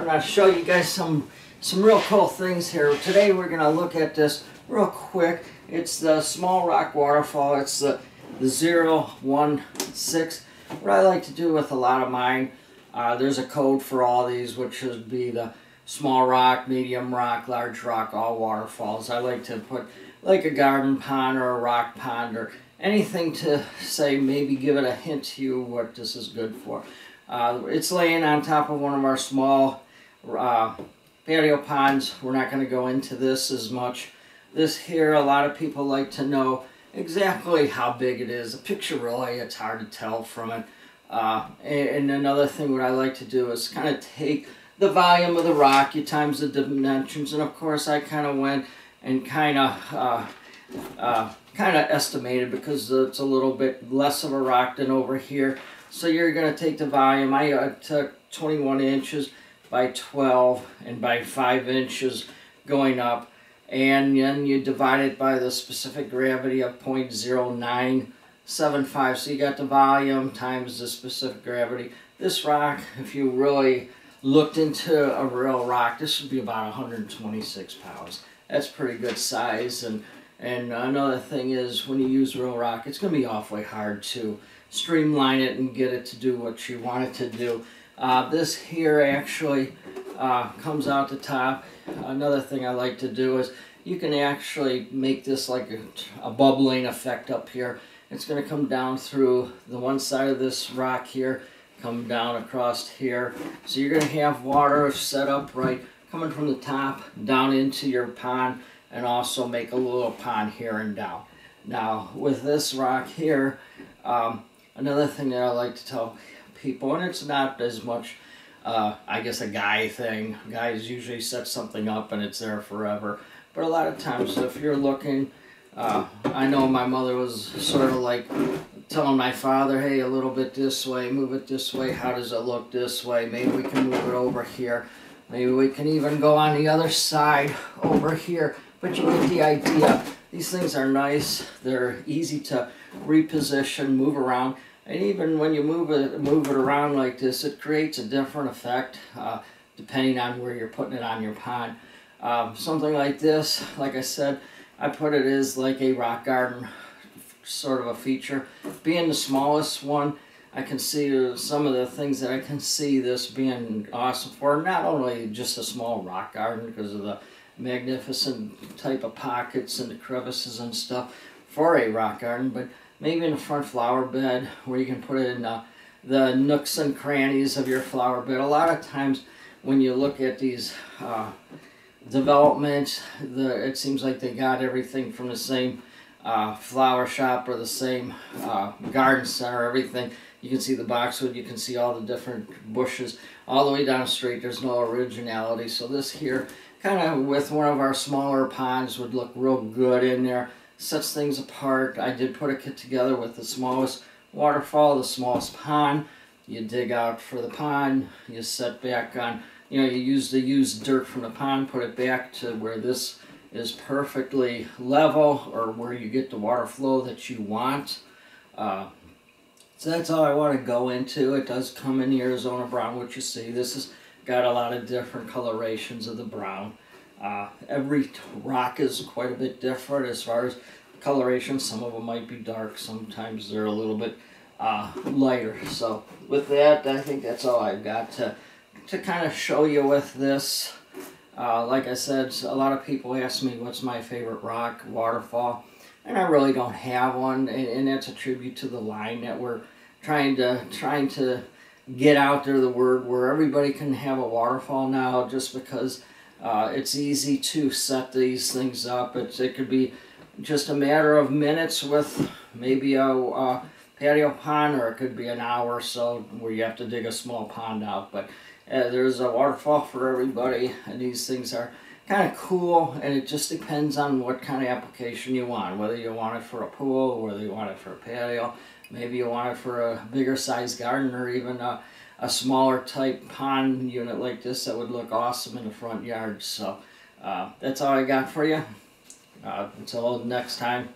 want to show you guys some real cool things here. Today we're going to look at this real quick. It's the small rock waterfall. It's the 016. What I like to do with a lot of mine, there's a code for all these, which would be the small rock, medium rock, large rock, all waterfalls. I like to put like a garden pond or a rock pond or anything to say, maybe give it a hint to you what this is good for. It's laying on top of one of our small patio ponds. We're not going to go into this as much. This here, a lot of people like to know exactly how big it is. A picture really, it's hard to tell from it. And another thing what I like to do is kind of take the volume of the rock, you times the dimensions, and of course I kind of went and kind of estimated because it's a little bit less of a rock than over here. So you're going to take the volume. I took 21 inches by 12 and by 5 inches going up, and then you divide it by the specific gravity of 0.0975. So you got the volume times the specific gravity. This rock, if you really looked into a real rock, this would be about 126 pounds. That's pretty good size. And another thing is, when you use real rock, it's going to be awfully hard to streamline it and get it to do what you want it to do. This here actually comes out the top. Another thing I like to do is you can actually make this like a bubbling effect up here. It's going to come down through the one side of this rock here, come down across here. So you're going to have water set up right, coming from the top down into your pond, and also make a little pond here and down. Now with this rock here, another thing that I like to tell people, and it's not as much, I guess, a guy thing. Guys usually set something up and it's there forever. But a lot of times if you're looking, I know my mother was sort of like telling my father, hey, a little bit this way, move it this way, how does it look this way? Maybe we can move it over here. Maybe we can even go on the other side over here. But you get the idea. These things are nice. They're easy to reposition, move around. And even when you move it around like this, it creates a different effect depending on where you're putting it on your pond. Something like this, like I said, I put it as like a rock garden sort of a feature. Being the smallest one, I can see some of the things that I can see this being awesome for. Not only just a small rock garden because of the magnificent type of pockets and the crevices and stuff for a rock garden, but maybe in the front flower bed where you can put it in the nooks and crannies of your flower bed. A lot of times when you look at these developments, it seems like they got everything from the same flower shop or the same garden center, everything. You can see the boxwood, you can see all the different bushes all the way down the street. There's no originality. So this here, kind of with one of our smaller ponds, would look real good in there. Sets things apart. I did put a kit together with the smallest waterfall, the smallest pond. You dig out for the pond, you set back on, you use the used dirt from the pond, put it back to where this is perfectly level, or where you get the water flow that you want. So that's all I want to go into. It does come in the Arizona brown, what you see. This has got a lot of different colorations of the brown. Every rock is quite a bit different as far as coloration. Some of them might be dark, sometimes they're a little bit lighter. So with that, I think that's all I've got to kind of show you with this. Like I said, a lot of people ask me what's my favorite rock waterfall, and I really don't have one, and that's a tribute to the line that we're trying to get out there, the word where everybody can have a waterfall now, just because it's easy to set these things up. It could be just a matter of minutes with maybe a patio pond, or it could be an hour or so where you have to dig a small pond out. But there's a waterfall for everybody, and these things are kind of cool, and it just depends on what kind of application you want. Whether you want it for a pool, whether you want it for a patio, maybe you want it for a bigger size garden, or even a smaller type pond unit like this that would look awesome in the front yard. So that's all I got for you. Until next time.